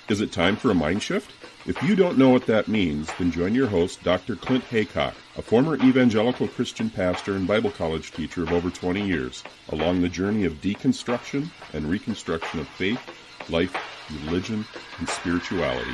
Is it time for a mind shift? If you don't know what that means, then join your host, Dr. Clint Haycock, a former evangelical Christian pastor and Bible college teacher of over 20 years, along the journey of deconstruction and reconstruction of faith, life, religion, and spirituality.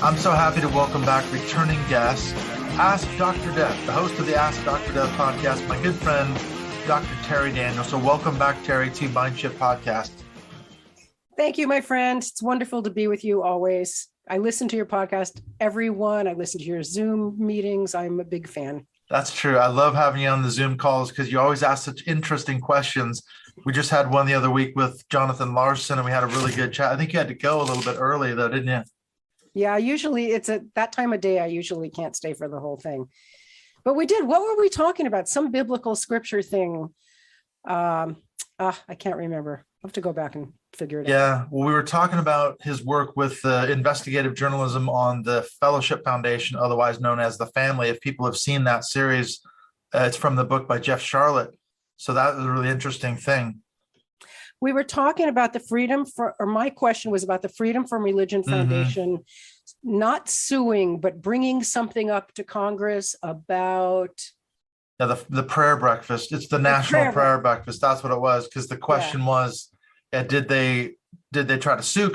I'm so happy to welcome back returning guest, Ask Dr. Death, the host of the Ask Dr. Death podcast, my good friend, Dr. Terri Daniel. So welcome back, Terri, to Mind Shift Podcast. Thank you, my friend. It's wonderful to be with you always. I listen to your podcast, everyone. I listen to your Zoom meetings. I'm a big fan. That's true. I love having you on the Zoom calls because you always ask such interesting questions. We just had one the other week with Jonathan Larson, and we had a really good chat. I think you had to go a little bit early, though, didn't you? Yeah, usually it's at that time of day. I usually can't stay for the whole thing. But we did. What were we talking about? Some biblical scripture thing. I can't remember. I'll have to go back and figure it out. Yeah, well, we were talking about his work with investigative journalism on the Fellowship Foundation, otherwise known as The Family. If people have seen that series, it's from the book by Jeff Charlotte. So that was a really interesting thing. We were talking about the freedom for, or my question was about the Freedom from Religion Foundation, not suing, but bringing something up to Congress about. Yeah, the prayer breakfast. It's the National Prayer Breakfast. That's what it was. Because the question was, did they try to sue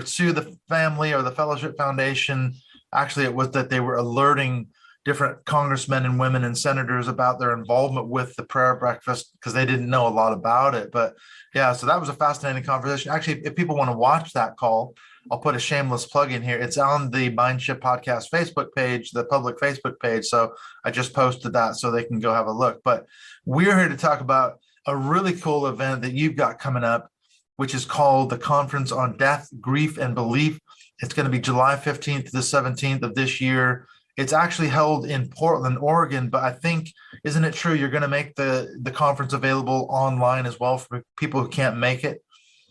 sue the family or the Fellowship Foundation? Actually, it was that they were alerting different congressmen and women and senators about their involvement with the prayer breakfast because they didn't know a lot about it. But yeah, so that was a fascinating conversation. Actually, if people want to watch that call, I'll put a shameless plug in here. It's on the Mind Shift Podcast Facebook page, the public Facebook page. So I just posted that so they can go have a look. But we're here to talk about a really cool event that you've got coming up, which is called the Conference on Death, Grief, and Belief. It's going to be July 15th to the 17th of this year. It's actually held in Portland, Oregon, but I think, isn't it true, you're going to make the conference available online as well for people who can't make it?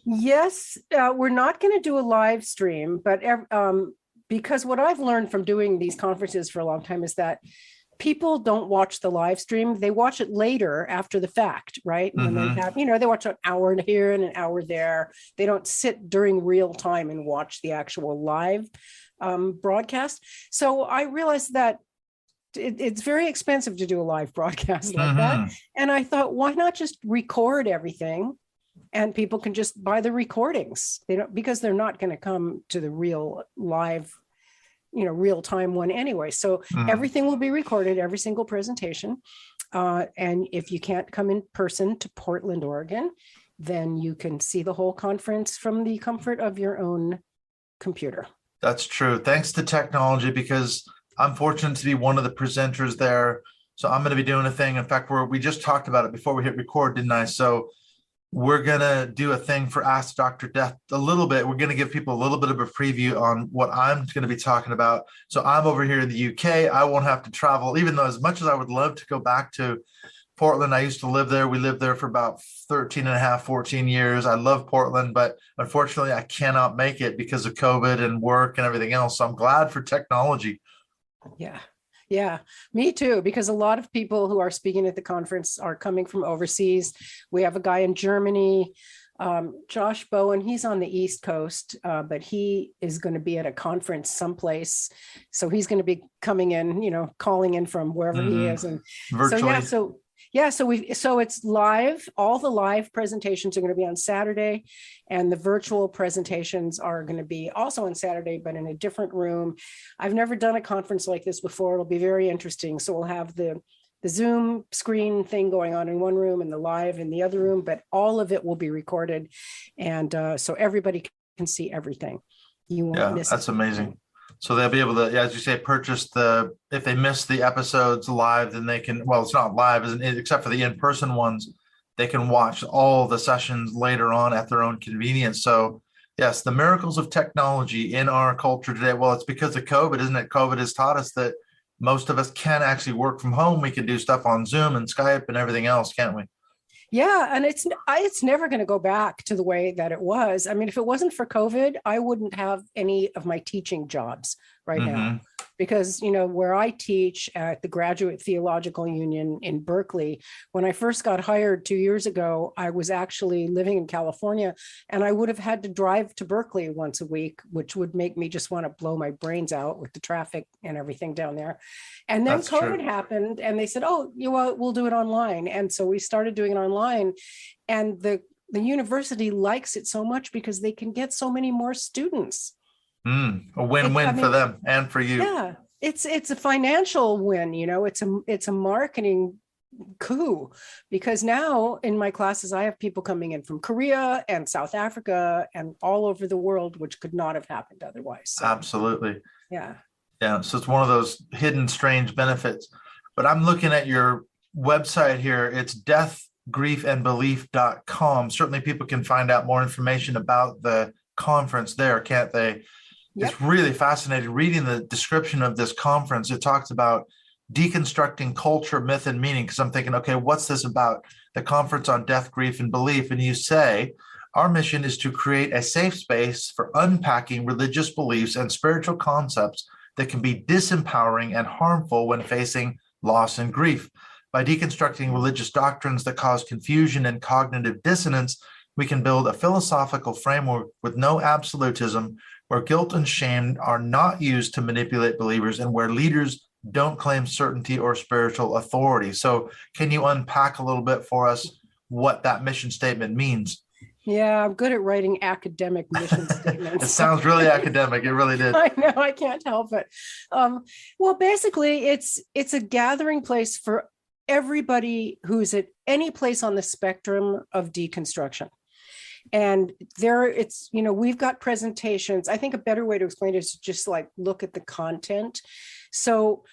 Yes, we're not going to do a live stream, but because what I've learned from doing these conferences for a long time is that people don't watch the live stream. They watch it later after the fact, right? When they have, they watch an hour here and an hour there. They don't sit during real time and watch the actual live broadcast. So I realized that it's very expensive to do a live broadcast like that. And I thought, why not just record everything and people can just buy the recordings? Because they're not going to come to the real live, real time one anyway. So everything will be recorded, every single presentation. And if you can't come in person to Portland, Oregon, then you can see the whole conference from the comfort of your own computer. That's true. Thanks to technology, because I'm fortunate to be one of the presenters there. So I'm going to be doing a thing. In fact, we just talked about it before we hit record, didn't I? So we're going to do a thing for Ask Dr. Death a little bit. We're going to give people a little bit of a preview on what I'm going to be talking about. So I'm over here in the UK. I won't have to travel, even though as much as I would love to go back to Portland, I used to live there. We lived there for about 13 and a half, 14 years. I love Portland, but unfortunately I cannot make it because of COVID and work and everything else. So I'm glad for technology. Yeah, me too, because a lot of people who are speaking at the conference are coming from overseas. We have a guy in Germany, Josh Bowen. He's on the East Coast, but he is going to be at a conference someplace. So he's going to be coming in, calling in from wherever he is. And virtually. So it's live. All the live presentations are going to be on Saturday, and the virtual presentations are going to be also on Saturday, but in a different room. I've never done a conference like this before. It'll be very interesting. So we'll have the Zoom screen thing going on in one room and the live in the other room, but all of it will be recorded. And so everybody can see everything. You won't miss it. That's amazing. So they'll be able to, as you say, purchase if they miss the episodes live, then they can, well, it's not live, isn't it, except for the in-person ones, they can watch all the sessions later on at their own convenience. So yes, the miracles of technology in our culture today. Well, it's because of COVID, isn't it? COVID has taught us that most of us can actually work from home. We can do stuff on Zoom and Skype and everything else, can't we? Yeah, and it's never going to go back to the way that it was. I mean, if it wasn't for COVID, I wouldn't have any of my teaching jobs right now, because, you know, where I teach at the Graduate Theological Union in Berkeley, when I first got hired 2 years ago, I was actually living in California, and I would have had to drive to Berkeley once a week, which would make me just want to blow my brains out with the traffic and everything down there. And then That's COVID true. happened, and they said, oh, you know, we'll do it online. And so we started doing it online, and the university likes it so much because they can get so many more students. A win-win for them and for you. Yeah, it's a financial win, you know, it's a marketing coup, because now in my classes, I have people coming in from Korea and South Africa and all over the world, which could not have happened otherwise. So, absolutely. Yeah. Yeah. So it's one of those hidden, strange benefits. But I'm looking at your website here. It's deathgriefandbelief.com. Certainly people can find out more information about the conference there, can't they? Yep. It's really fascinating reading the description of this conference. It talks about deconstructing culture, myth, and meaning, because I'm thinking, okay, what's this about? The Conference on Death, Grief, and Belief. And you say, our mission is to create a safe space for unpacking religious beliefs and spiritual concepts that can be disempowering and harmful when facing loss and grief. By deconstructing religious doctrines that cause confusion and cognitive dissonance, we can build a philosophical framework with no absolutism, where guilt and shame are not used to manipulate believers, and where leaders don't claim certainty or spiritual authority. So can you unpack a little bit for us what that mission statement means? Yeah, I'm good at writing academic mission statements. It sounds really academic. It really did. I know, I can't help it. Well, basically, it's a gathering place for everybody who's at any place on the spectrum of deconstruction. And it's, you know, we've got presentations. I think a better way to explain it is to just like look at the content. So,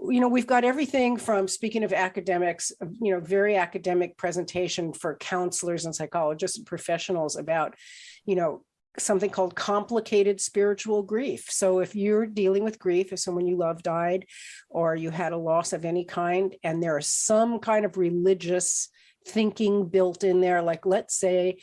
you know, we've got everything from, speaking of academics, you know, very academic presentation for counselors and psychologists and professionals about, you know, something called complicated spiritual grief. So if you're dealing with grief, if someone you love died, or you had a loss of any kind, and there is some kind of religious thinking built in there, like let's say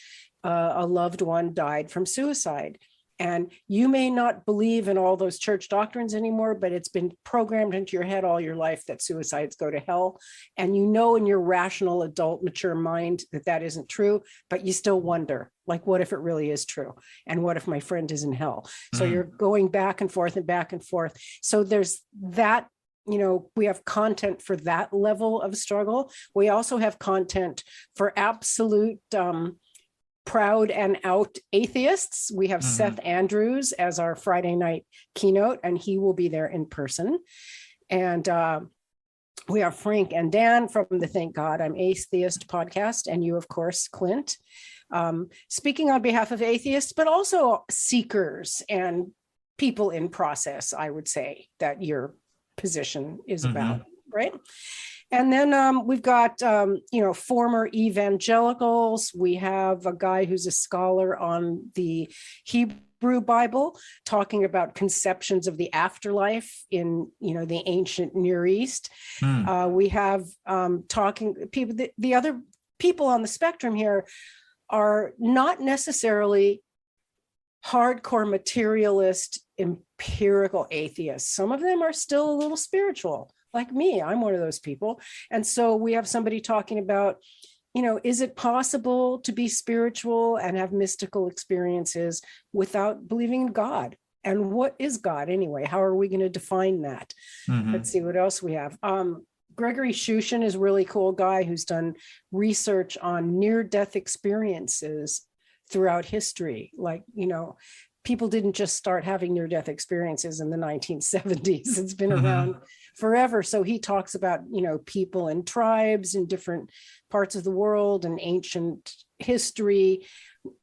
a loved one died from suicide, and you may not believe in all those church doctrines anymore, but it's been programmed into your head all your life that suicides go to hell. And you know in your rational, adult, mature mind that that isn't true, but you still wonder, like, what if it really is true? And what if my friend is in hell? So you're going back and forth and back and forth. So there's that, you know, we have content for that level of struggle. We also have content for absolute proud and out atheists. We have Seth Andrews as our Friday night keynote, and he will be there in person. And we have Frank and Dan from the Thank God I'm Atheist podcast, and you, of course, Clint, speaking on behalf of atheists, but also seekers and people in process, I would say, that your position is about, right? And then we've got, you know, former evangelicals. We have a guy who's a scholar on the Hebrew Bible, talking about conceptions of the afterlife in, you know, the ancient Near East. We have talking people, the other people on the spectrum here are not necessarily hardcore materialist, empirical atheists. Some of them are still a little spiritual. Like me, I'm one of those people. And so we have somebody talking about, you know, is it possible to be spiritual and have mystical experiences without believing in God? And what is God anyway? How are we going to define that? Let's see what else we have. Gregory Shushan is a really cool guy who's done research on near-death experiences throughout history. Like, you know, people didn't just start having near-death experiences in the 1970s. It's been around forever. So he talks about, you know, people and tribes in different parts of the world and ancient history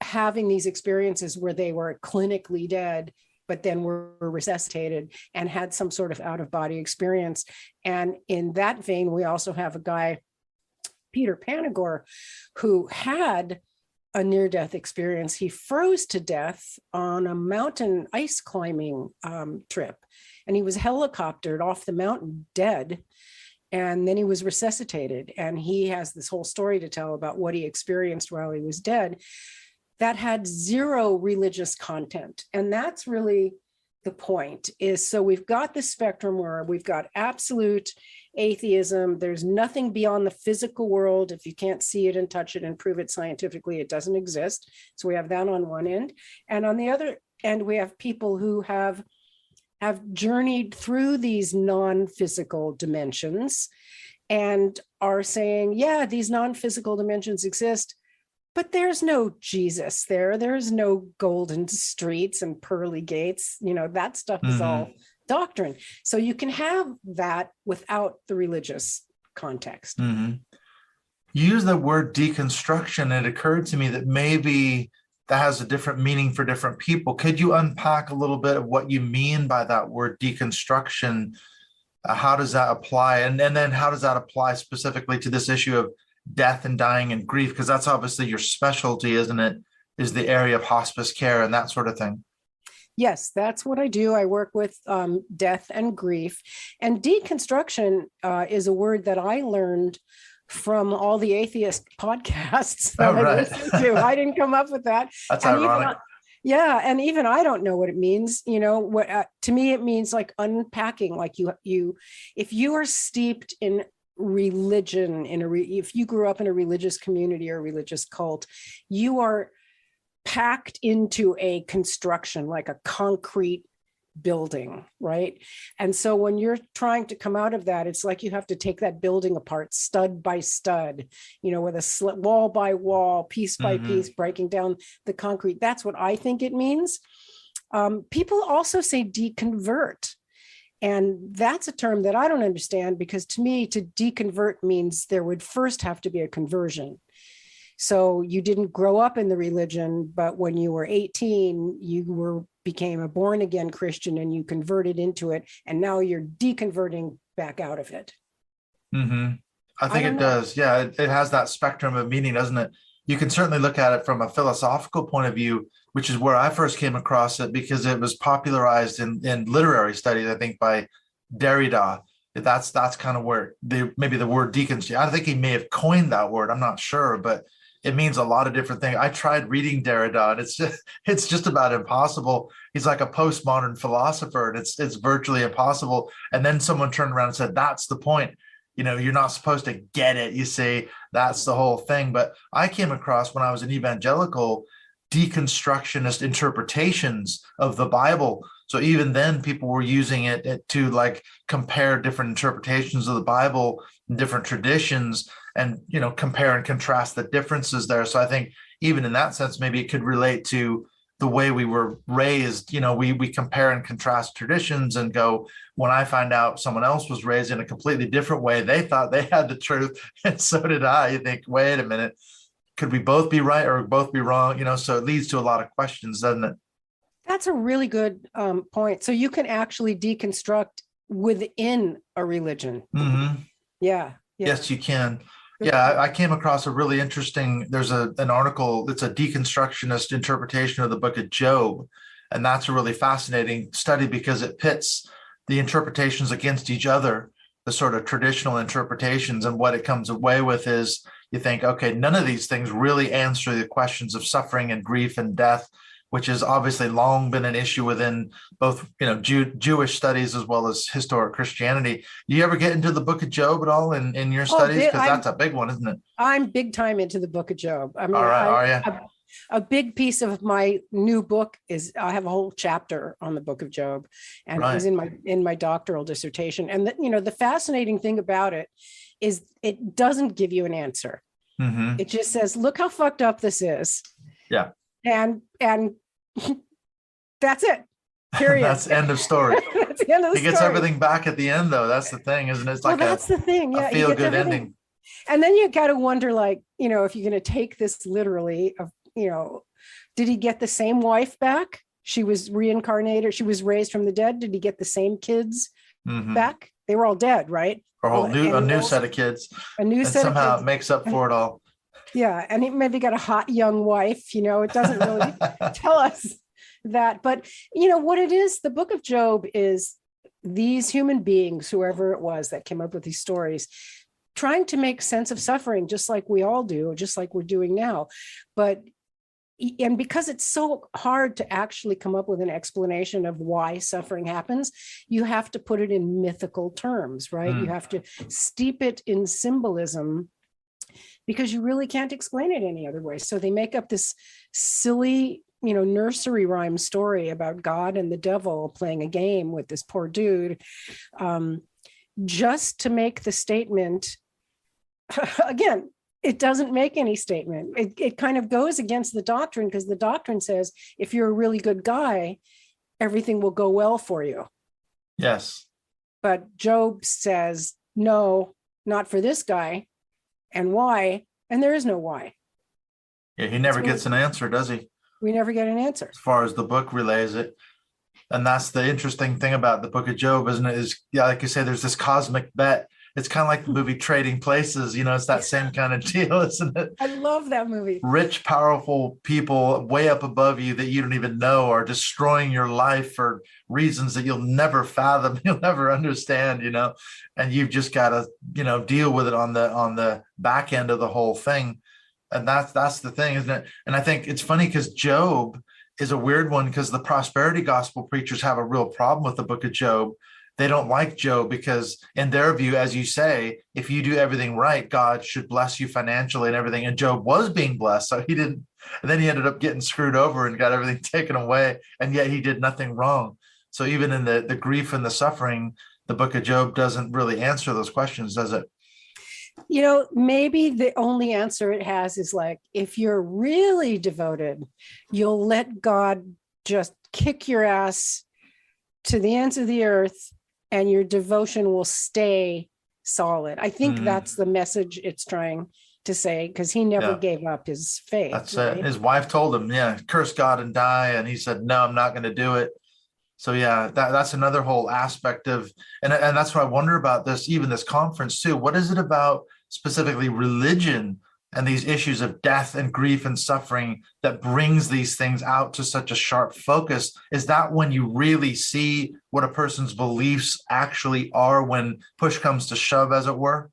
having these experiences where they were clinically dead, but then were resuscitated and had some sort of out-of-body experience. And in that vein, we also have a guy, Peter Panagore, who had a near-death experience. He froze to death on a mountain ice climbing trip. and he was helicoptered off the mountain dead. And then he was resuscitated. And he has this whole story to tell about what he experienced while he was dead that had zero religious content. And that's really the point, is so we've got the spectrum where we've got absolute atheism. There's nothing beyond the physical world. If you can't see it and touch it and prove it scientifically, it doesn't exist. So we have that on one end. And on the other end, we have people who have journeyed through these non-physical dimensions and are saying, yeah, these non-physical dimensions exist, but there's no Jesus there. There's no golden streets and pearly gates. That stuff is all doctrine. So you can have that without the religious context. You use the word deconstruction. It occurred to me that maybe that has a different meaning for different people. Could you unpack a little bit of what you mean by that word deconstruction? How does that apply? And then how does that apply specifically to this issue of death and dying and grief? Because that's obviously your specialty, isn't it? Is the area of hospice care and that sort of thing. Yes, that's what I do. I work with death and grief. And deconstruction is a word that I learned from all the atheist podcasts that I listened to. I didn't come up with that. That's ironic. And even I don't know what it means. What to me it means like unpacking. Like you, if you are steeped in religion, if you grew up in a religious community or a religious cult, you are packed into a construction, like a concrete building, right? And so when you're trying to come out of that, it's like you have to take that building apart stud by stud, with a wall by wall, piece by piece, breaking down the concrete. That's what I think it means. People also say deconvert. And that's a term that I don't understand, because to me, to deconvert means there would first have to be a conversion. So you didn't grow up in the religion, but when you were 18, you became a born again Christian and you converted into it. And now you're deconverting back out of it. I think it does. Yeah, it has that spectrum of meaning, doesn't it? You can certainly look at it from a philosophical point of view, which is where I first came across it, because it was popularized in literary studies, I think, by Derrida. That's kind of where maybe the word deconstruction, I think he may have coined that word. I'm not sure, but it means a lot of different things. I tried reading Derrida, and it's just about impossible. He's like a postmodern philosopher, and it's virtually impossible. And then someone turned around and said, that's the point. You're not supposed to get it. You see, that's the whole thing. But I came across, when I was an evangelical, deconstructionist interpretations of the Bible. So even then, people were using it to like compare different interpretations of the Bible and different traditions, and compare and contrast the differences there. So I think even in that sense, maybe it could relate to the way we were raised. We compare and contrast traditions and go, when I find out someone else was raised in a completely different way, they thought they had the truth, and so did I. You think, wait a minute, could we both be right or both be wrong? So it leads to a lot of questions, doesn't it? That's a really good point. So you can actually deconstruct within a religion. Yeah. Yes, you can. Yeah, I came across a really interesting, there's an article that's a deconstructionist interpretation of the book of Job. And that's a really fascinating study, because it pits the interpretations against each other, the sort of traditional interpretations. And what it comes away with is, you think, okay, none of these things really answer the questions of suffering and grief and death, which has obviously long been an issue within both, Jewish studies as well as historic Christianity. Do you ever get into the book of Job at all in your studies? Because that's a big one, isn't it? I'm big time into the book of Job. I mean, all right, are you? A big piece of my new book is I have a whole chapter on the book of Job, and it was in my doctoral dissertation. And the fascinating thing about it is it doesn't give you an answer. It just says, look how fucked up this is. Yeah. And that's it. Period. That's end of story. That's the end of the he gets story. everything back at the end, though. That's the thing, isn't it? It's like that's the thing. Yeah, a feel-good ending. And then you got to wonder, like, if you're going to take this literally, did he get the same wife back? She was reincarnated. She was raised from the dead. Did he get the same kids back? They were all dead, right? Or a new set of kids. A new set of kids. Somehow it makes up for it all. Yeah. And he maybe got a hot young wife. It doesn't really tell us that. But, what it is, the book of Job is these human beings, whoever it was that came up with these stories, trying to make sense of suffering, just like we all do, just like we're doing now. And because it's so hard to actually come up with an explanation of why suffering happens, you have to put it in mythical terms, right? You have to steep it in symbolism, because you really can't explain it any other way. So they make up this silly, nursery rhyme story about God and the devil playing a game with this poor dude, just to make the statement. Again, it doesn't make any statement. It kind of goes against the doctrine, because the doctrine says if you're a really good guy, everything will go well for you. Yes. But Job says, no, not for this guy. And why? And there is no why. Yeah, he never gets an answer, does he? We never get an answer. As far as the book relays it. And that's the interesting thing about the book of Job, isn't it? Is, yeah, like you say, there's this cosmic bet. It's kind of like the movie Trading Places, it's that same kind of deal, isn't it? I love that movie. Rich, powerful people way up above you that you don't even know are destroying your life for reasons that you'll never fathom, you'll never understand, and you've just got to, deal with it on the back end of the whole thing. And that's the thing, isn't it? And I think it's funny because Job is a weird one, because the prosperity gospel preachers have a real problem with the book of Job. They don't like Job because in their view, as you say, if you do everything right, God should bless you financially and everything. And Job was being blessed. So he didn't. And then he ended up getting screwed over and got everything taken away. And yet he did nothing wrong. So even in the grief and the suffering, the book of Job doesn't really answer those questions, does it? Maybe the only answer it has is like, if you're really devoted, you'll let God just kick your ass to the ends of the earth, and your devotion will stay solid. I think that's the message it's trying to say, because he never gave up his faith. That's it. His wife told him, curse God and die. And he said, no, I'm not going to do it. So that's another whole aspect of, and that's what I wonder about this, even this conference too. What is it about specifically religion and these issues of death and grief and suffering that brings these things out to such a sharp focus? Is that when you really see what a person's beliefs actually are when push comes to shove, as it were?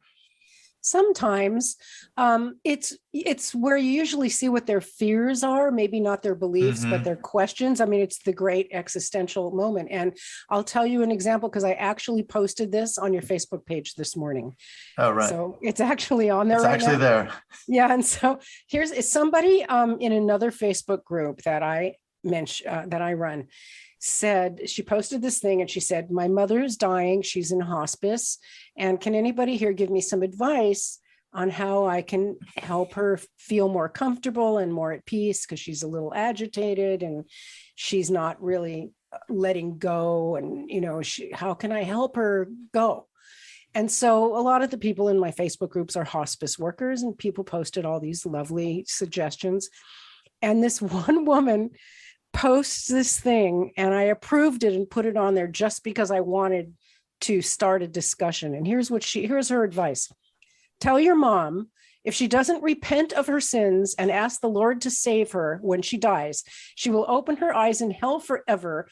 Sometimes it's where you usually see what their fears are, maybe not their beliefs, but their questions. I mean, it's the great existential moment. And I'll tell you an example, because I actually posted this on your Facebook page this morning. Oh, right. So it's actually on there. It's right actually now. there. Yeah. And so here's somebody in another Facebook group that I mentioned, that I run, said, she posted this thing and she said, my mother is dying. She's in hospice. And can anybody here give me some advice on how I can help her feel more comfortable and more at peace? Because she's a little agitated and she's not really letting go. And, how can I help her go? And so a lot of the people in my Facebook groups are hospice workers, and people posted all these lovely suggestions. And this one woman posts this thing, and I approved it and put it on there just because I wanted to start a discussion. And here's her advice. Tell your mom, if she doesn't repent of her sins and ask the Lord to save her when she dies, she will open her eyes in hell forever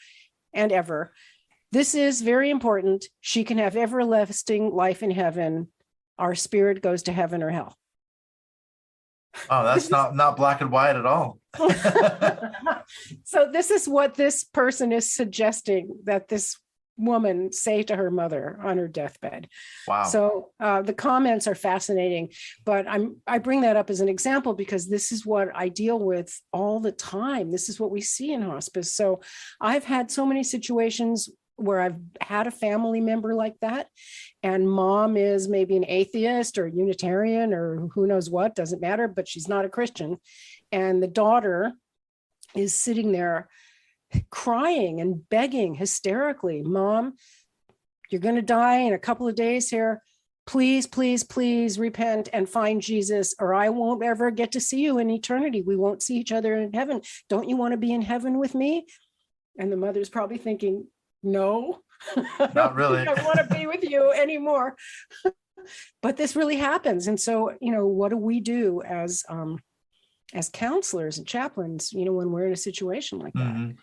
and ever. This is very important. She can have everlasting life in heaven. Our spirit goes to heaven or hell. Oh, that's not black and white at all. So this is what this person is suggesting that this woman say to her mother on her deathbed. Wow. So the comments are fascinating, but I bring that up as an example because this is what I deal with all the time. This is what we see in hospice. So I've had so many situations where I've had a family member like that, and mom is maybe an atheist or Unitarian or who knows what, doesn't matter, but she's not a Christian. And the daughter is sitting there crying and begging hysterically, Mom, you're going to die in a couple of days here. Please, please, please repent and find Jesus, or I won't ever get to see you in eternity. We won't see each other in heaven. Don't you want to be in heaven with me? And the mother's probably thinking, no, not really. I want to be with you anymore. But this really happens. And so, what do we do as counselors and chaplains, when we're in a situation like that?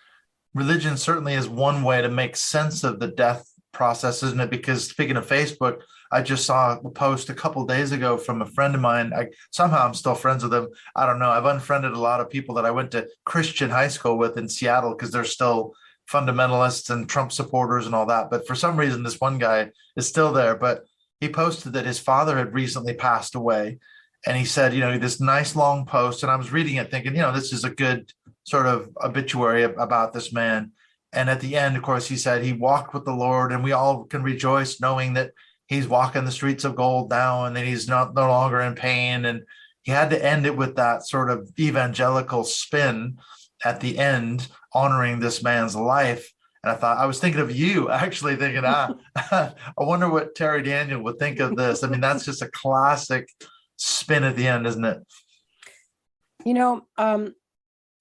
Religion certainly is one way to make sense of the death process, isn't it? Because speaking of Facebook, I just saw a post a couple of days ago from a friend of mine. Somehow I'm still friends with him. I don't know. I've unfriended a lot of people that I went to Christian high school with in Seattle because they're still fundamentalists and Trump supporters and all that. But for some reason, this one guy is still there. But he posted that his father had recently passed away. And he said, this nice long post. And I was reading it thinking, this is a good sort of obituary about this man. And at the end, of course, he said he walked with the Lord, and we all can rejoice knowing that he's walking the streets of gold now and that he's no longer in pain. And he had to end it with that sort of evangelical spin at the end, honoring this man's life. And I was thinking of you, actually thinking, I wonder what Terri Daniel would think of this. I mean, that's just a classic spin at the end, isn't it?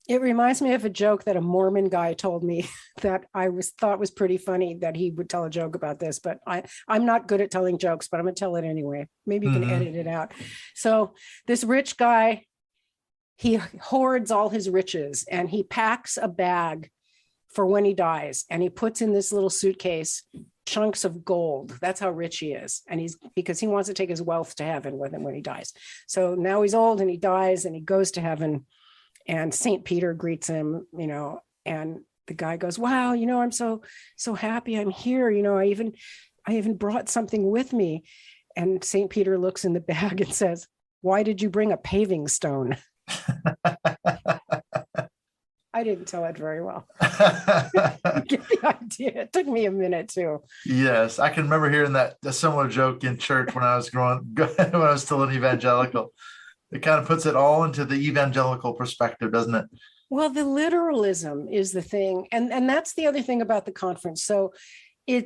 It reminds me of a joke that a Mormon guy told me that I thought was pretty funny, that he would tell a joke about this, but I'm not good at telling jokes, but I'm going to tell it anyway. Maybe you can edit it out. So this rich guy, he hoards all his riches and he packs a bag for when he dies. And he puts in this little suitcase chunks of gold. That's how rich he is. And because he wants to take his wealth to heaven with him when he dies. So now he's old and he dies and he goes to heaven. And St. Peter greets him, and the guy goes, wow, I'm so happy I'm here. I even brought something with me. And St. Peter looks in the bag and says, why did you bring a paving stone? I didn't tell it very well. Get the idea. It took me a minute too. Yes, I can remember hearing a similar joke in church when I was when I was still an evangelical. It kind of puts it all into the evangelical perspective, doesn't it? Well, the literalism is the thing. And that's the other thing about the conference. So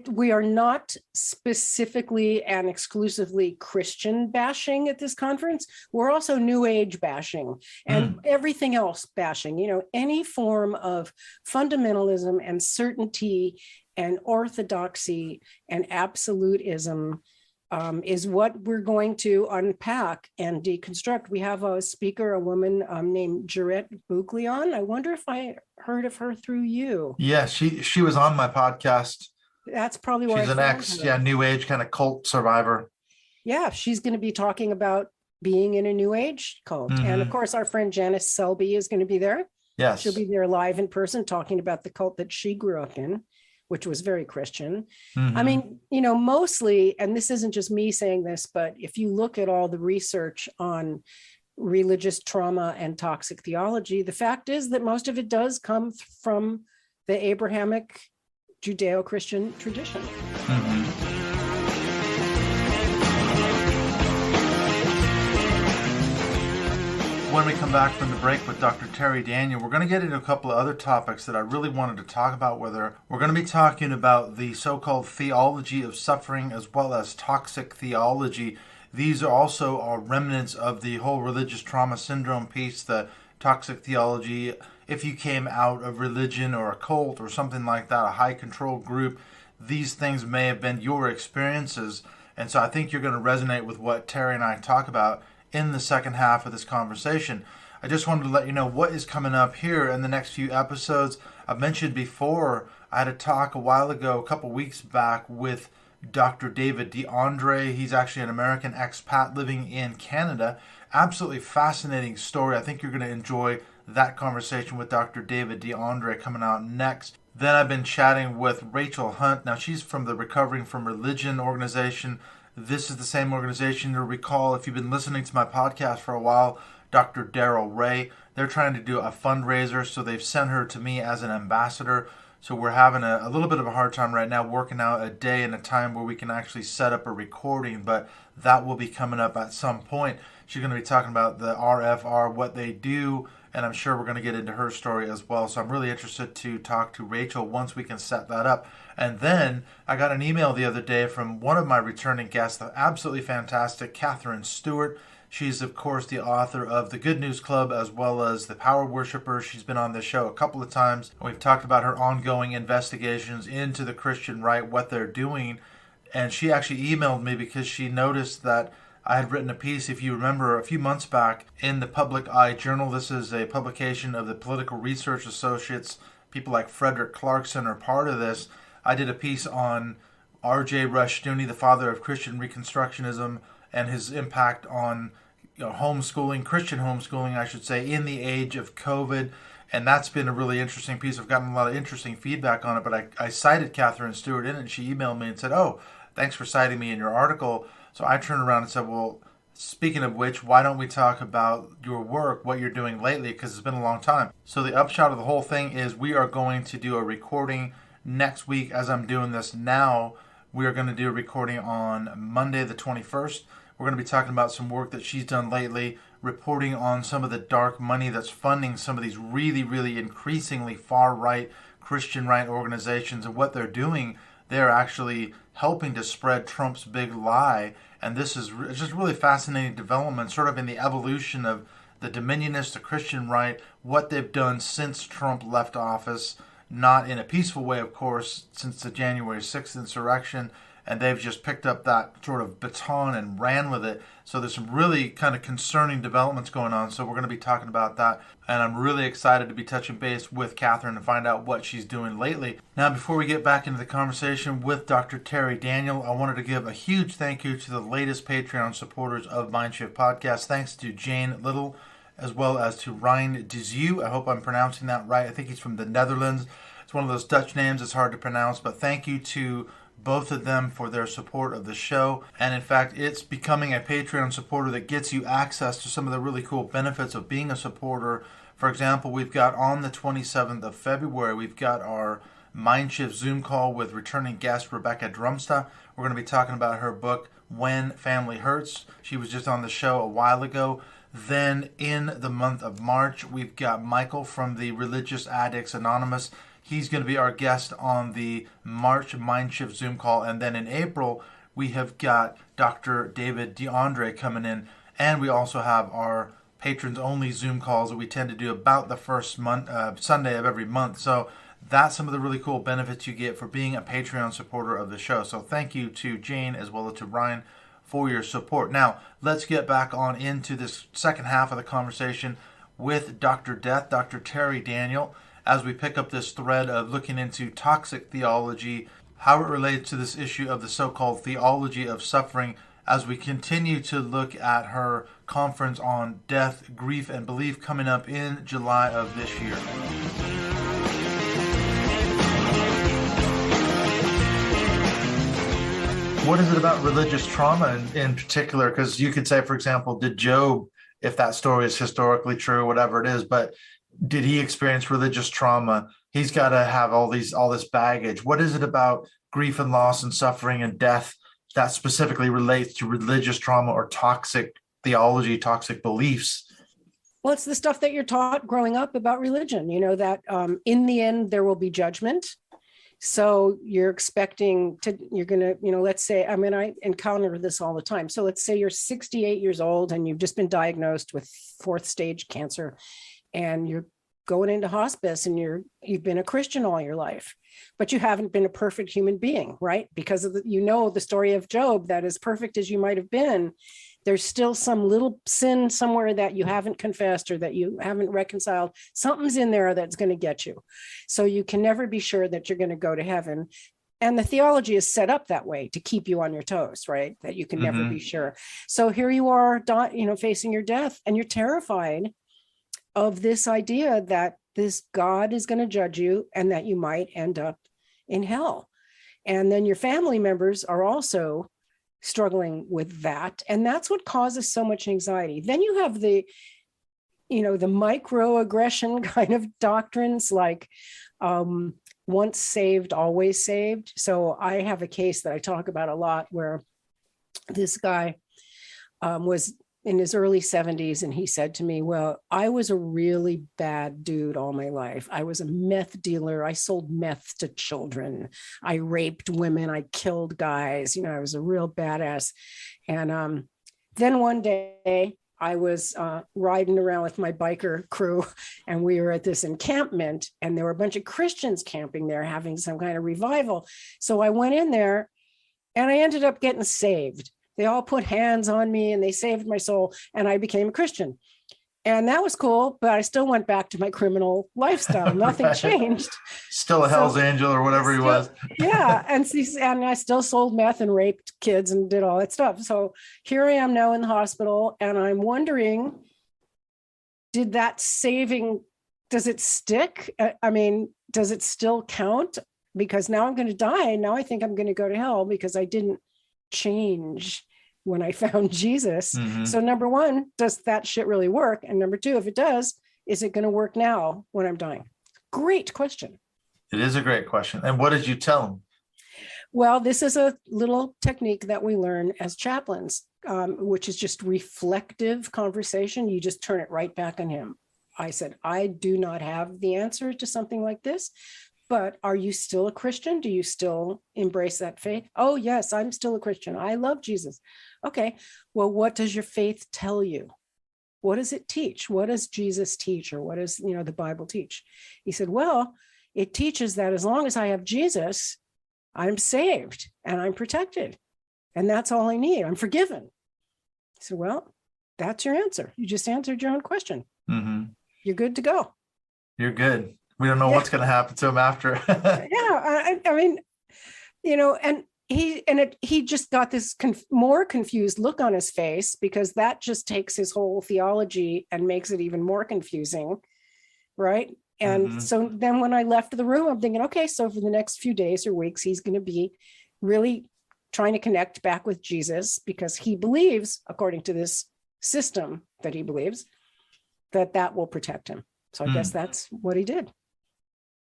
we are not specifically and exclusively Christian bashing at this conference. We're also New Age bashing and everything else bashing, any form of fundamentalism and certainty and orthodoxy and absolutism is what we're going to unpack and deconstruct. We have a speaker, a woman named Jarrett Bucleon. I wonder if I heard of her through you. Yeah, she was on my podcast. That's probably why she's an New Age kind of cult survivor. Yeah, she's going to be talking about being in a New Age cult. And of course, our friend Janice Selby is going to be there. Yes. She'll be there live in person talking about the cult that she grew up in, which was very Christian. I mean, mostly, and this isn't just me saying this, but if you look at all the research on religious trauma and toxic theology, the fact is that most of it does come from the Abrahamic Judeo-Christian tradition. When we come back from the break with Dr. Terri Daniel, we're going to get into a couple of other topics that I really wanted to talk about with her. We're going to be talking about the so-called theology of suffering as well as toxic theology. These are also remnants of the whole religious trauma syndrome piece, the toxic theology. If you came out of religion or a cult or something like that, a high control group, these things may have been your experiences. And so I think you're going to resonate with what Terri and I talk about in the second half of this conversation. I just wanted to let you know what is coming up here in the next few episodes. I've mentioned before, I had a talk a while ago, a couple weeks back, with Dr. David DeAndre. He's actually an American expat living in Canada. Absolutely fascinating story. I think you're going to enjoy that conversation with Dr. David DeAndre coming out next. Then I've been chatting with Rachel Hunt. Now, she's from the Recovering from Religion organization. This is the same organization you'll recall if you've been listening to my podcast for a while, Dr. Daryl Ray. They're trying to do a fundraiser, so they've sent her to me as an ambassador. So we're having a little bit of a hard time right now working out a day and a time where we can actually set up a recording, but that will be coming up at some point. She's going to be talking about the RFR, what they do, and I'm sure we're going to get into her story as well. So I'm really interested to talk to Rachel once we can set that up. And then I got an email the other day from one of my returning guests, the absolutely fantastic Katherine Stewart. She's, of course, the author of The Good News Club as well as The Power Worshipper. She's been on this show a couple of times. We've talked about her ongoing investigations into the Christian right, what they're doing. And she actually emailed me because she noticed that I had written a piece, if you remember, a few months back in the Public Eye Journal. This is a publication of the Political Research Associates. People like Frederick Clarkson are part of this. I did a piece on R.J. Rushdoony, the father of Christian Reconstructionism, and his impact on homeschooling, Christian homeschooling, I should say, in the age of COVID. And that's been a really interesting piece. I've gotten a lot of interesting feedback on it, but I cited Katherine Stewart in it, and she emailed me and said, "Oh, thanks for citing me in your article." So I turned around and said, "Well, speaking of which, why don't we talk about your work, what you're doing lately, because it's been a long time." So the upshot of the whole thing is we are going to do a recording next week. As I'm doing this now, we are going to do a recording on Monday the 21st. We're going to be talking about some work that she's done lately, reporting on some of the dark money that's funding some of these really, really increasingly far-right Christian right organizations. And what they're doing, they're actually helping to spread Trump's big lie. And this is just really fascinating development, sort of in the evolution of the dominionist, the Christian right, what they've done since Trump left office, not in a peaceful way, of course, since the January 6th insurrection. And they've just picked up that sort of baton and ran with it. So there's some really kind of concerning developments going on. So we're going to be talking about that. And I'm really excited to be touching base with Katherine and find out what she's doing lately. Now, before we get back into the conversation with Dr. Terri Daniel, I wanted to give a huge thank you to the latest Patreon supporters of Mindshift Podcast. Thanks to Jane Little, as well as to Ryan Dizu. I hope I'm pronouncing that right. I think he's from the Netherlands. It's one of those Dutch names. It's hard to pronounce. But thank you to both of them for their support of the show. And in fact, it's becoming a Patreon supporter that gets you access to some of the really cool benefits of being a supporter. For example, we've got on the 27th of February, we've got our Mindshift Zoom call with returning guest Rebecca Drumsta. We're going to be talking about her book, When Family Hurts. She was just on the show a while ago. Then in the month of March, we've got Michael from the Religious Addicts Anonymous. He's going to be our guest on the March Mindshift Zoom call. And then in April, we have got Dr. David DeAndre coming in. And we also have our patrons-only Zoom calls that we tend to do about the first Sunday of every month. So that's some of the really cool benefits you get for being a Patreon supporter of the show. So thank you to Jane as well as to Ryan for your support. Now, let's get back on into this second half of the conversation with Dr. Death, Dr. Terri Daniel, as we pick up this thread of looking into toxic theology, how it relates to this issue of the so-called theology of suffering, as we continue to look at her conference on death, grief, and belief coming up in July of this year. What is it about religious trauma in particular? Because you could say, for example, did Job, if that story is historically true, whatever it is, but did he experience religious trauma? He's got to have all this baggage. What is it about grief and loss and suffering and death that specifically relates to religious trauma or toxic theology, toxic beliefs? Well, it's the stuff that you're taught growing up about religion, that in the end, there will be judgment. So you're expecting you're going to, let's say, I encounter this all the time. So let's say you're 68 years old and you've just been diagnosed with 4th stage cancer, and you're going into hospice, and you've been a Christian all your life, but you haven't been a perfect human being, right? Because of the story of Job, that as perfect as you might have been, there's still some little sin somewhere that you haven't confessed or that you haven't reconciled. Something's in there that's going to get you. So you can never be sure that you're going to go to heaven. And the theology is set up that way to keep you on your toes, right? That you can never be sure. So here you are, facing your death, and you're terrified of this idea that this God is going to judge you and that you might end up in hell. And then your family members are also struggling with that. And that's what causes so much anxiety. Then you have the microaggression kind of doctrines like once saved, always saved. So I have a case that I talk about a lot where this guy was in his early 70s, and he said to me, well, I was a really bad dude all my life. I was a meth dealer. I sold meth to children. I raped women. I killed guys. I was a real badass. And then one day I was riding around with my biker crew, and we were at this encampment, and there were a bunch of Christians camping there having some kind of revival. So I went in there and I ended up getting saved. They all put hands on me and they saved my soul, and I became a Christian. And that was cool, but I still went back to my criminal lifestyle. Nothing changed. Still a Hell's Angel or whatever he was. Yeah. And I still sold meth and raped kids and did all that stuff. So here I am now in the hospital, and I'm wondering, did that saving, does it stick? I mean, does it still count? Because now I'm going to die. Now I think I'm going to go to hell because I didn't change when I found Jesus. Mm-hmm. So number one, does that shit really work? And number two, if it does, is it going to work now when I'm dying? Great question. It is a great question. And what did you tell him? Well, this is a little technique that we learn as chaplains, which is just reflective conversation. You just turn it right back on him. I said, I do not have the answer to something like this, but are you still a Christian? Do you still embrace that faith? Oh, yes, I'm still a Christian. I love Jesus. Okay, well, what does your faith tell you? What does it teach? What does Jesus teach? Or what does, the Bible teach? He said, well, it teaches that as long as I have Jesus, I'm saved and I'm protected. And that's all I need. I'm forgiven. So, well, that's your answer. You just answered your own question. Mm-hmm. You're good to go. You're good. We don't know what's going to happen to him after. Yeah. I mean, and he just got this more confused look on his face, because that just takes his whole theology and makes it even more confusing. Right. And so then when I left the room, I'm thinking, okay, so for the next few days or weeks, he's going to be really trying to connect back with Jesus, because he believes, according to this system that he believes, that will protect him. So I guess that's what he did.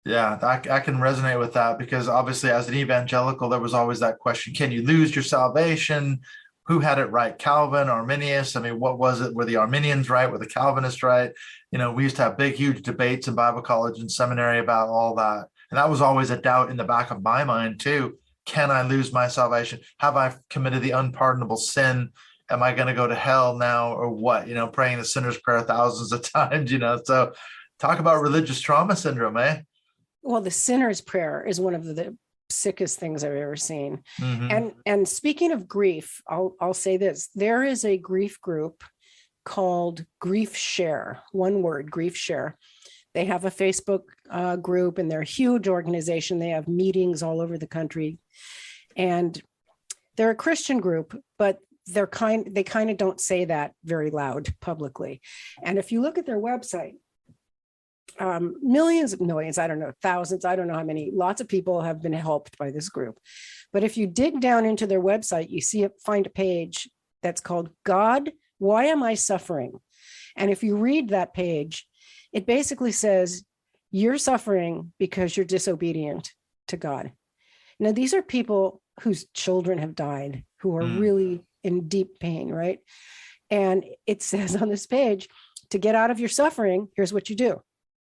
Yeah, I can resonate with that, because obviously as an evangelical, there was always that question, can you lose your salvation? Who had it right, Calvin, Arminius? I mean, what was it? Were the Arminians right? Were the Calvinists right? We used to have big, huge debates in Bible college and seminary about all that. And that was always a doubt in the back of my mind too. Can I lose my salvation? Have I committed the unpardonable sin? Am I going to go to hell now or what? Praying the sinner's prayer thousands of times, so talk about religious trauma syndrome, eh? Well, the sinner's prayer is one of the sickest things I've ever seen. Mm-hmm. And speaking of grief, I'll say this. There is a grief group called Griefshare, one word, Griefshare. They have a Facebook group, and they're a huge organization. They have meetings all over the country. And they're a Christian group, but they kind of don't say that very loud publicly. And if you look at their website, millions, I don't know, thousands, I don't know how many, lots of people have been helped by this group. But if you dig down into their website, you find a page that's called God, Why Am I Suffering? And if you read that page, it basically says, you're suffering because you're disobedient to God. Now, these are people whose children have died, who are really in deep pain, right? And it says on this page, to get out of your suffering, here's what you do.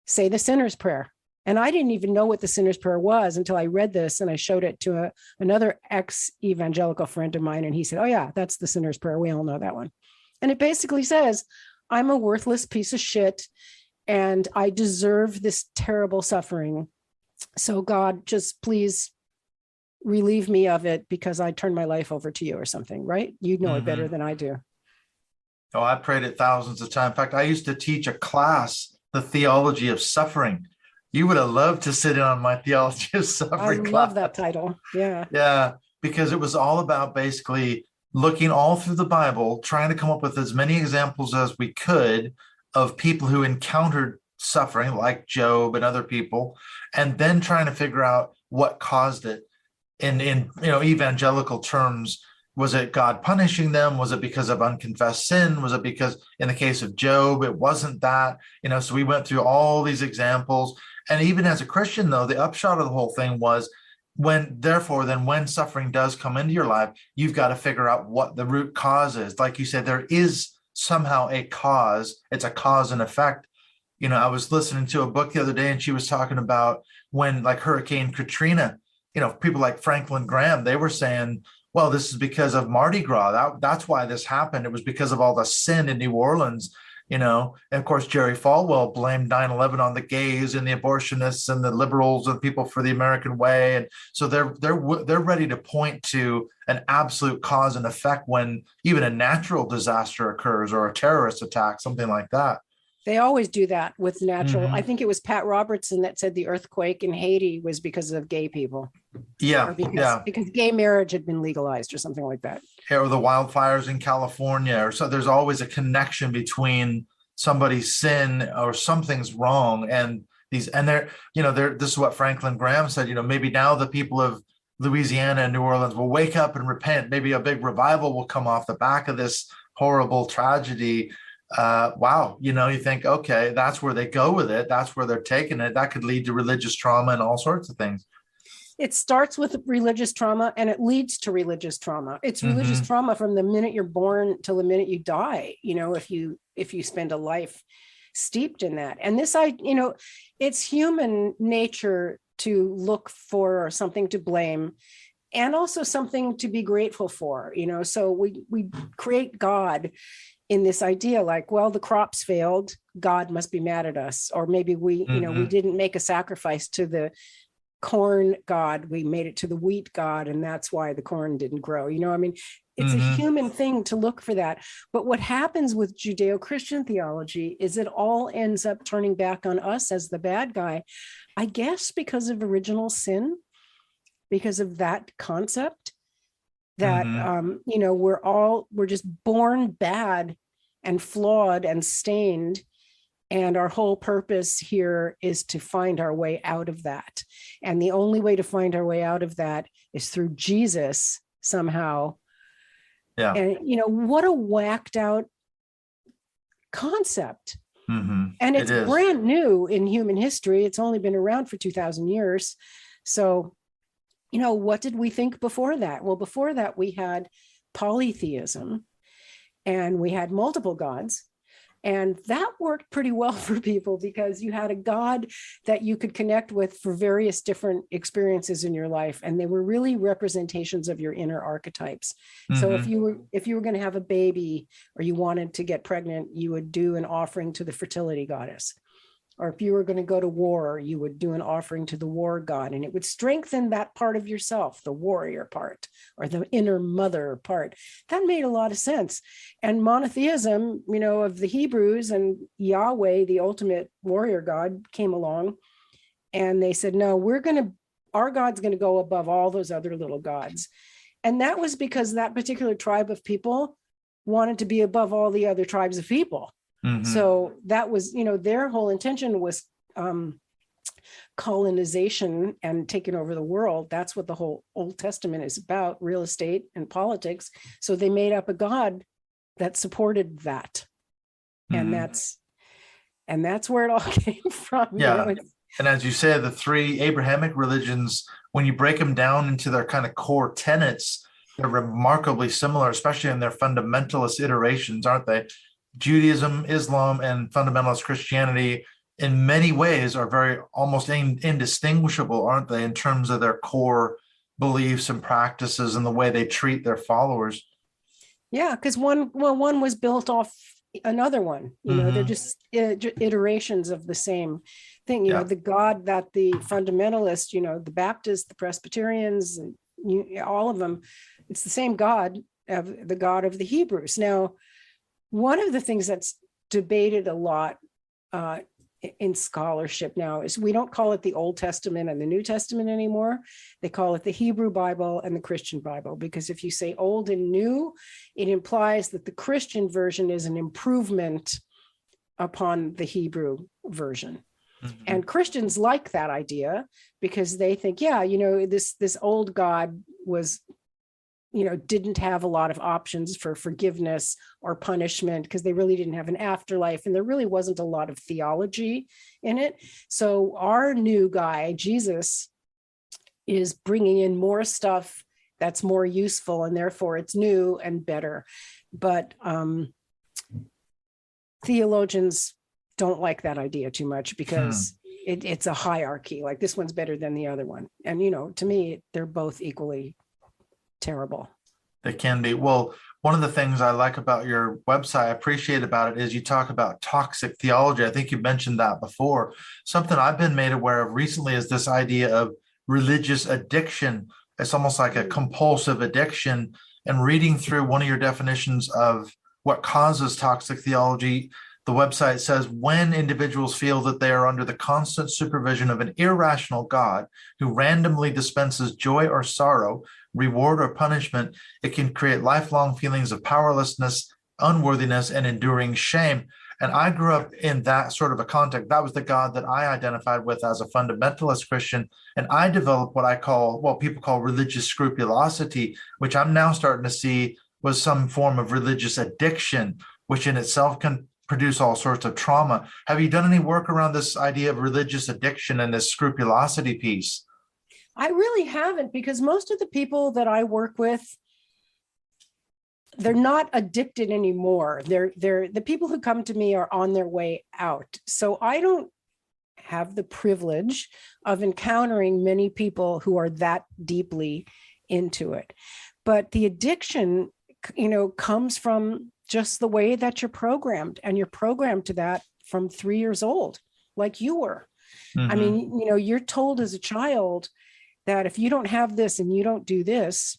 Say the sinner's prayer. And I didn't even know what the sinner's prayer was until I read this, and I showed it to another ex-evangelical friend of mine. And he said, oh yeah, that's the sinner's prayer. We all know that one. And it basically says, I'm a worthless piece of shit, and I deserve this terrible suffering. So God, just please relieve me of it, because I turned my life over to you or something, right? You know it better than I do. Oh, I prayed it thousands of times. In fact, I used to teach a class, the Theology of Suffering. You would have loved to sit in on my Theology of Suffering class. I love that title. Yeah. Yeah, because it was all about basically looking all through the Bible, trying to come up with as many examples as we could of people who encountered suffering, like Job and other people, and then trying to figure out what caused it in evangelical terms. Was it God punishing them? Was it because of unconfessed sin? Was it because, in the case of Job, it wasn't that? So we went through all these examples. And even as a Christian, though, the upshot of the whole thing was, when suffering does come into your life, you've got to figure out what the root cause is. Like you said, there is somehow a cause. It's a cause and effect. I was listening to a book the other day, and she was talking about when, like, Hurricane Katrina, people like Franklin Graham, they were saying, well, this is because of Mardi Gras. That's why this happened. It was because of all the sin in New Orleans, And of course, Jerry Falwell blamed 9/11 on the gays and the abortionists and the liberals and people for the American way. And so they're ready to point to an absolute cause and effect when even a natural disaster occurs or a terrorist attack, something like that. They always do that with natural. Mhm. I think it was Pat Robertson that said the earthquake in Haiti was because of gay people, Yeah, or yeah. because gay marriage had been legalized or something like that. Or the wildfires in California, or so there's always a connection between somebody's sin or something's wrong and these, and this is what Franklin Graham said, maybe now the people of Louisiana and New Orleans will wake up and repent. Maybe a big revival will come off the back of this horrible tragedy. Wow. You think, okay, that's where they go with it. That's where they're taking it. That could lead to religious trauma and all sorts of things. It starts with religious trauma and it leads to religious trauma. It's religious trauma from the minute you're born till the minute you die, if you spend a life steeped in that. And it's human nature to look for something to blame and also something to be grateful for, so we create God in this idea like, well, the crops failed, God must be mad at us. Or maybe we didn't make a sacrifice to the corn God, we made it to the wheat God, and that's why the corn didn't grow. It's a human thing to look for that. But what happens with Judeo-Christian theology is it all ends up turning back on us as the bad guy, I guess because of original sin, because of that concept that, we're just born bad and flawed and stained. And our whole purpose here is to find our way out of that. And the only way to find our way out of that is through Jesus somehow. Yeah. And, what a whacked out concept. And it's brand new in human history. It's only been around for 2,000 years. So, what did we think before that? Well, before that, we had polytheism and we had multiple gods. And that worked pretty well for people because you had a God that you could connect with for various different experiences in your life. And they were really representations of your inner archetypes. So if you were going to have a baby or you wanted to get pregnant, you would do an offering to the fertility goddess. Or if you were going to go to war, you would do an offering to the war god, and it would strengthen that part of yourself, the warrior part or the inner mother part. That made a lot of sense. And monotheism, of the Hebrews and Yahweh, the ultimate warrior god, came along and they said, no, our God's going to go above all those other little gods. And that was because that particular tribe of people wanted to be above all the other tribes of people. So that was, their whole intention was colonization and taking over the world. That's what the whole Old Testament is about, real estate and politics. So they made up a God that supported that. And that's where it all came from. Yeah. And as you say, the three Abrahamic religions, when you break them down into their kind of core tenets, they're remarkably similar, especially in their fundamentalist iterations, aren't they? Judaism, Islam, and fundamentalist Christianity in many ways are very almost indistinguishable, aren't they, in terms of their core beliefs and practices and the way they treat their followers. Yeah, because one was built off another one. They're just iterations of the same thing. The God that the fundamentalists, the Baptists, the Presbyterians, and all of them, it's the same God, of the God of the Hebrews. Now, one of the things that's debated a lot in scholarship now is we don't call it the Old Testament and the New Testament anymore. They call it the Hebrew Bible and the Christian Bible, because if you say old and new, it implies that the Christian version is an improvement upon the Hebrew version. And Christians like that idea because they think, this old God was, didn't have a lot of options for forgiveness or punishment because they really didn't have an afterlife. And there really wasn't a lot of theology in it. So our new guy, Jesus, is bringing in more stuff that's more useful, and therefore it's new and better. But theologians don't like that idea too much because it's a hierarchy. Like this one's better than the other one. And, to me, they're both equally terrible. They can be. Well, one of the things I like about your website, I appreciate about it, is you talk about toxic theology. I think you mentioned that before. Something I've been made aware of recently is this idea of religious addiction. It's almost like a compulsive addiction. And reading through one of your definitions of what causes toxic theology, the website says, when individuals feel that they are under the constant supervision of an irrational God who randomly dispenses joy or sorrow, reward or punishment, it can create lifelong feelings of powerlessness, unworthiness, and enduring shame. And I grew up in that sort of a context. That was the God that I identified with as a fundamentalist Christian. And I developed what I call, what people call religious scrupulosity, which I'm now starting to see was some form of religious addiction, which in itself can produce all sorts of trauma. Have you done any work around this idea of religious addiction and this scrupulosity piece? I really haven't, because most of the people that I work with, they're not addicted anymore. They're the people who come to me are on their way out. So I don't have the privilege of encountering many people who are that deeply into it. But the addiction, comes from just the way that you're programmed, and you're programmed to that from 3 years old, like you were. I mean, you're told as a child that if you don't have this and you don't do this,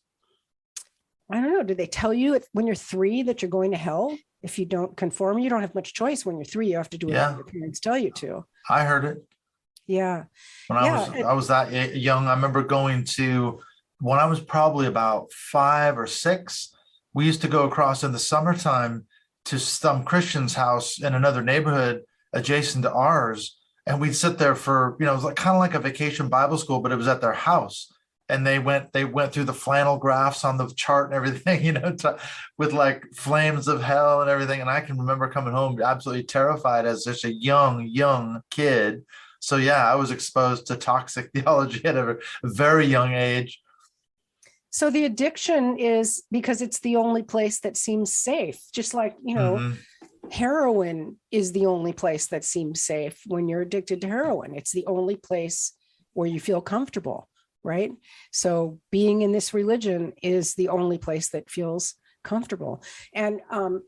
I don't know, do they tell you when you're 3 that you're going to hell if you don't conform? You don't have much choice when you're 3. You have to do what your parents tell you to. I heard it. Yeah. When I was that young, I remember going to, when I was probably about 5 or 6, we used to go across in the summertime to some Christian's house in another neighborhood adjacent to ours. And we'd sit there for, it was kind of like a vacation Bible school, but it was at their house. And they went through the flannel graphs on the chart and everything, with like flames of hell and everything. And I can remember coming home absolutely terrified as just a young kid. So yeah, I was exposed to toxic theology at a very young age. So the addiction is because it's the only place that seems safe, just like, heroin is the only place that seems safe when you're addicted to heroin. It's the only place where you feel comfortable, right? So being in this religion is the only place that feels comfortable. And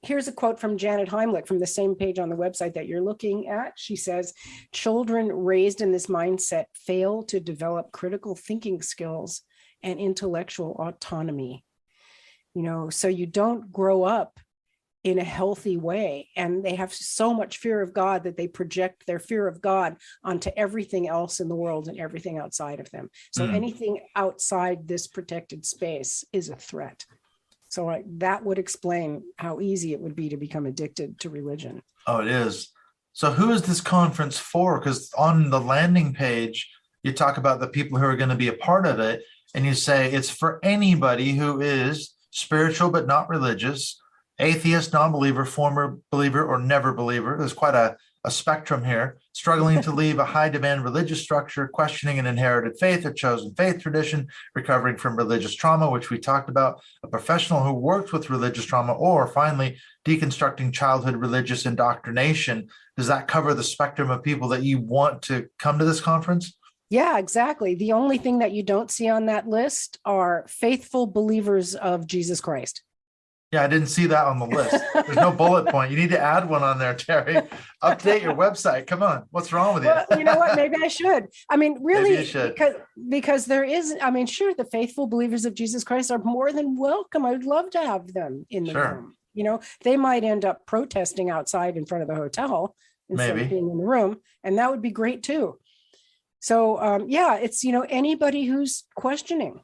here's a quote from Janet Heimlich from the same page on the website that you're looking at. She says, children raised in this mindset fail to develop critical thinking skills and intellectual autonomy. So you don't grow up in a healthy way, and they have so much fear of God that they project their fear of God onto everything else in the world and everything outside of them. So anything outside this protected space is a threat. So that would explain how easy it would be to become addicted to religion. Oh, it is. So who is this conference for? Because on the landing page, you talk about the people who are going to be a part of it. And you say it's for anybody who is spiritual but not religious, atheist, non-believer, former believer, or never believer. There's quite a spectrum here. Struggling to leave a high-demand religious structure, questioning an inherited faith or chosen faith tradition, recovering from religious trauma, which we talked about, a professional who works with religious trauma, or finally, deconstructing childhood religious indoctrination. Does that cover the spectrum of people that you want to come to this conference? Yeah, exactly. The only thing that you don't see on that list are faithful believers of Jesus Christ. Yeah, I didn't see that on the list. There's no bullet point. You need to add one on there, Terri. Update your website. Come on. What's wrong with you? Well, you know what? Maybe I should. I mean, really, because there is, sure, the faithful believers of Jesus Christ are more than welcome. I would love to have them in the room. They might end up protesting outside in front of the hotel instead of being in the room. And that would be great too. So it's, anybody who's questioning.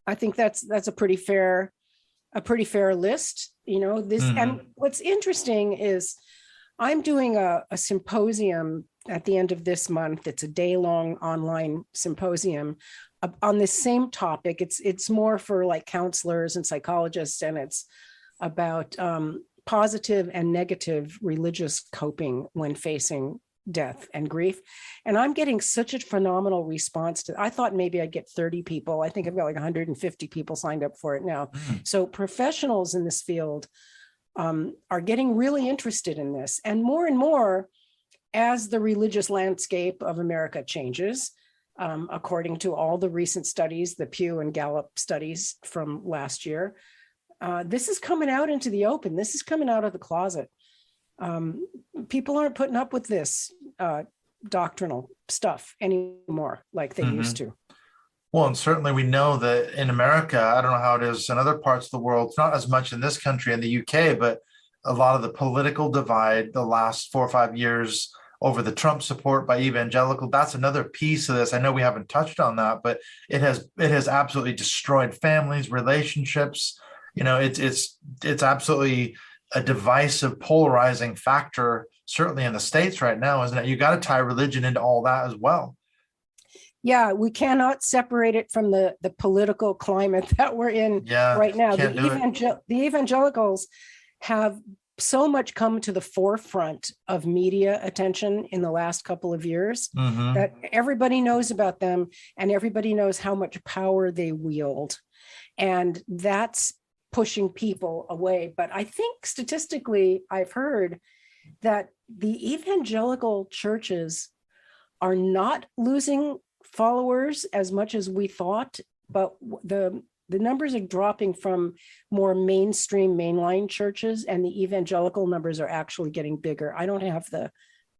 I think that's a pretty fair list, and what's interesting is I'm doing a symposium at the end of this month. It's a day-long online symposium on this same topic. It's more for like counselors and psychologists, and it's about positive and negative religious coping when facing death and grief. And I'm getting such a phenomenal response to, I thought maybe I'd get 30 people. I think I've got like 150 people signed up for it now. So professionals in this field are getting really interested in this. And more, as the religious landscape of America changes, according to all the recent studies, the Pew and Gallup studies from last year, this is coming out into the open. This is coming out of the closet. People aren't putting up with this doctrinal stuff anymore like they used to. Well, and certainly we know that in America, I don't know how it is in other parts of the world, it's not as much in this country, in the UK, but a lot of the political divide the last 4 or 5 years over the Trump support by evangelical. That's another piece of this. I know we haven't touched on that, but it has absolutely destroyed families, relationships. It's absolutely a divisive, polarizing factor, certainly in the States right now, isn't it? You got to tie religion into all that as well. Yeah, we cannot separate it from the political climate that we're in right now. The evangelicals have so much come to the forefront of media attention in the last couple of years that everybody knows about them and everybody knows how much power they wield. And that's pushing people away. But I think statistically, I've heard that the evangelical churches are not losing followers as much as we thought, but the numbers are dropping from more mainstream mainline churches, and the evangelical numbers are actually getting bigger. I don't have the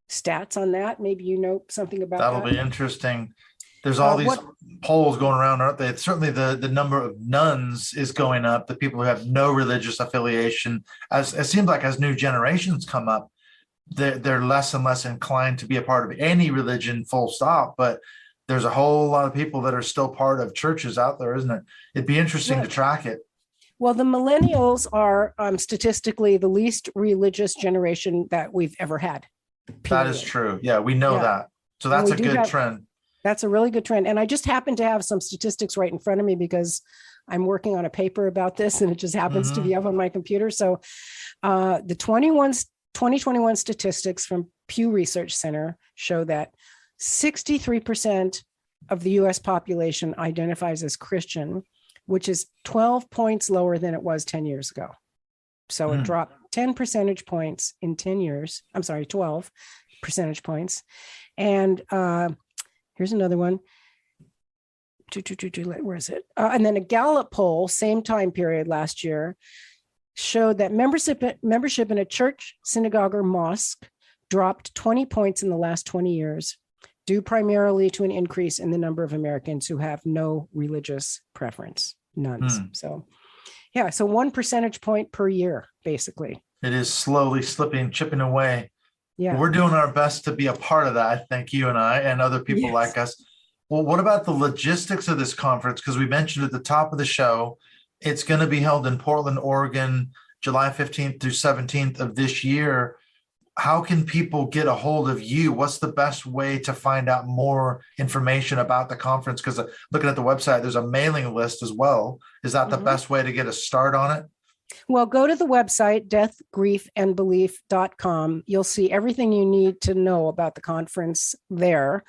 stats on that. Maybe you know something about that. That'll be interesting. There's all these polls going around, aren't they? Certainly the number of nuns is going up, the people who have no religious affiliation. As it seems like as new generations come up, they're less and less inclined to be a part of any religion, full stop. But there's a whole lot of people that are still part of churches out there, isn't it? It'd be interesting to track it. Well, the millennials are statistically the least religious generation that we've ever had. Period. That is true. Yeah, we know that. So that's a good trend. That's a really good trend. And I just happen to have some statistics right in front of me because I'm working on a paper about this and it just happens to be up on my computer. So the 2021 statistics from Pew Research Center show that 63% of the US population identifies as Christian, which is 12 points lower than it was 10 years ago. So it dropped 10 percentage points in 10 years. I'm sorry, 12 percentage points. And here's another one. Where is it? And then a Gallup poll, same time period last year, showed that membership in a church, synagogue, or mosque dropped 20 points in the last 20 years, due primarily to an increase in the number of Americans who have no religious preference, nuns. So 1 percentage point per year, basically. It is slowly slipping, chipping away. Yeah. We're doing our best to be a part of that, I think, you and I and other people like us. Well, what about the logistics of this conference? Because we mentioned at the top of the show, it's going to be held in Portland, Oregon, July 15th through 17th of this year. How can people get a hold of you? What's the best way to find out more information about the conference? Because looking at the website, there's a mailing list as well. Is that the best way to get a start on it? Well, go to the website, deathgriefandbelief.com. You'll see everything you need to know about the conference there.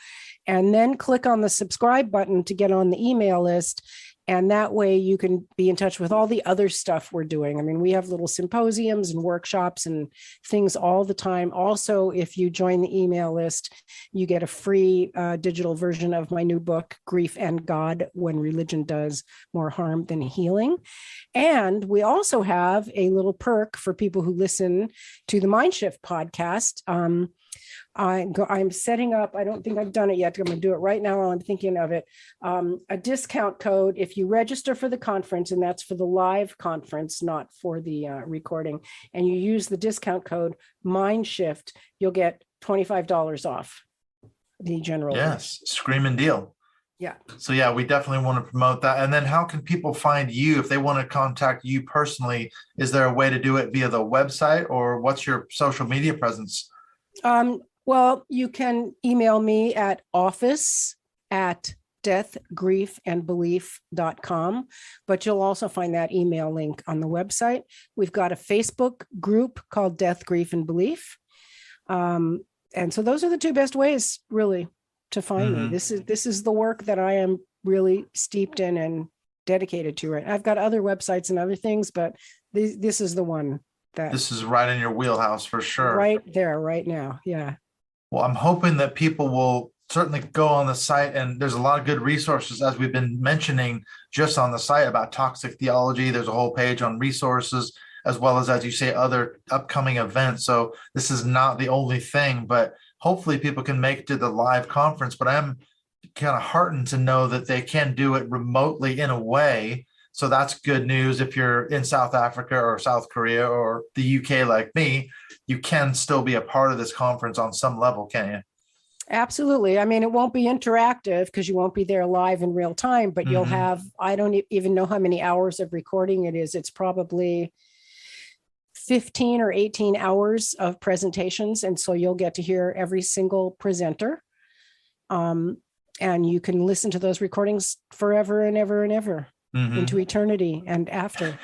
And then click on the subscribe button to get on the email list. And that way you can be in touch with all the other stuff we're doing. I mean, we have little symposiums and workshops and things all the time. Also, if you join the email list, you get a free digital version of my new book, Grief and God, When Religion Does More Harm Than Healing. And we also have a little perk for people who listen to the Mindshift podcast. I'm setting up, I don't think I've done it yet. I'm going to do it right now while I'm thinking of it. A discount code if you register for the conference, and that's for the live conference, not for the recording. And you use the discount code Mindshift, you'll get $25 off the general. Yes, screaming deal. Yeah. So yeah, we definitely want to promote that. And then how can people find you if they want to contact you personally? Is there a way to do it via the website, or what's your social media presence? Well, you can email me at office@deathgriefandbelief.com, but you'll also find that email link on the website. We've got a Facebook group called Death, Grief, and Belief. And so those are the two best ways, really, to find me. This is the work that I am really steeped in and dedicated to. Right, I've got other websites and other things, but this is the one that. This is right in your wheelhouse for sure. Right there, right now. Yeah. Well, I'm hoping that people will certainly go on the site, and there's a lot of good resources, as we've been mentioning, just on the site about toxic theology. There's a whole page on resources, as well as you say, other upcoming events. So this is not the only thing, but hopefully people can make it to the live conference. But I'm kind of heartened to know that they can do it remotely in a way So that's good news. If you're in South Africa or South Korea or the UK like me, you can still be a part of this conference on some level, can't you? Absolutely. I mean, it won't be interactive because you won't be there live in real time, but you'll have, I don't even know how many hours of recording it is. It's probably 15 or 18 hours of presentations. And so you'll get to hear every single presenter. And you can listen to those recordings forever and ever and ever into eternity and after.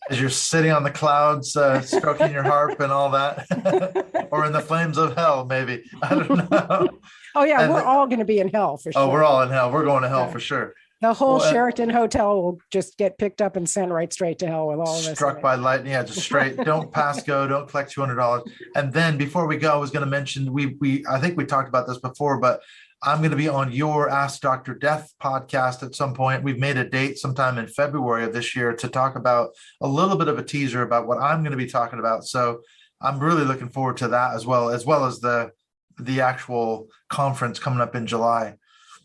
As you're sitting on the clouds, stroking your harp and all that, or in the flames of hell, maybe. I don't know. Oh yeah, we're all going to be in hell for sure. Oh, we're all in hell. We're going to hell for sure. The whole Sheraton Hotel will just get picked up and sent right straight to hell with all of us. Struck by lightning, yeah, just straight. Don't pass go. Don't collect $200. And then before we go, I was going to mention I think we talked about this before, but I'm going to be on your Ask Dr. Death podcast at some point. We've made a date sometime in February of this year to talk about a little bit of a teaser about what I'm going to be talking about. So I'm really looking forward to that as well as the actual conference coming up in July.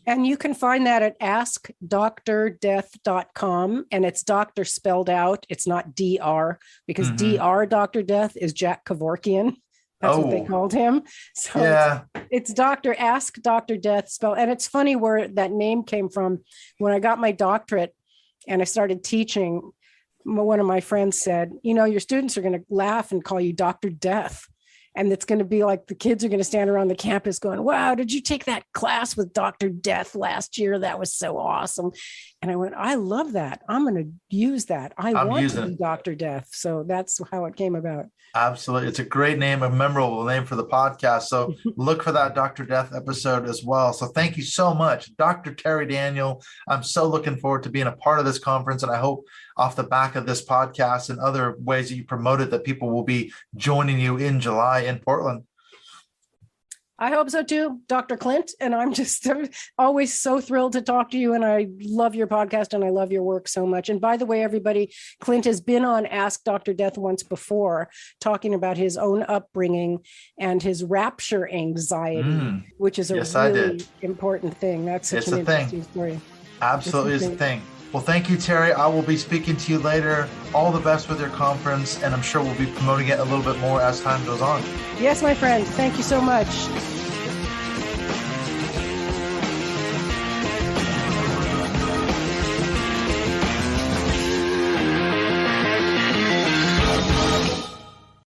And you can find that at askdrdeath.com, and it's doctor spelled out. It's not DR, because DR Dr. Death is Jack Kevorkian. That's what they called him. So yeah. It's Dr. Ask Dr. Death spell. And it's funny where that name came from. When I got my doctorate and I started teaching, one of my friends said, your students are going to laugh and call you Dr. Death. And it's going to be like the kids are going to stand around the campus going, wow, did you take that class with Dr. Death last year? That was so awesome. And I went, I love that. I'm going to use that. I want to be Dr. Death. So that's how it came about. Absolutely. It's a great name, a memorable name for the podcast. So look for that Dr. Death episode as well. So thank you so much, Dr. Terri Daniel. I'm so looking forward to being a part of this conference. And I hope off the back of this podcast and other ways that you promoted that people will be joining you in July in Portland. I hope so too, Dr. Clint. And I'm always so thrilled to talk to you. And I love your podcast and I love your work so much. And by the way, everybody, Clint has been on Ask Dr. Death once before, talking about his own upbringing and his rapture anxiety, which is a really important thing. That's such an interesting story. Absolutely is a thing. Well, thank you, Terri. I will be speaking to you later. All the best with your conference, and I'm sure we'll be promoting it a little bit more as time goes on. Yes, my friend. Thank you so much.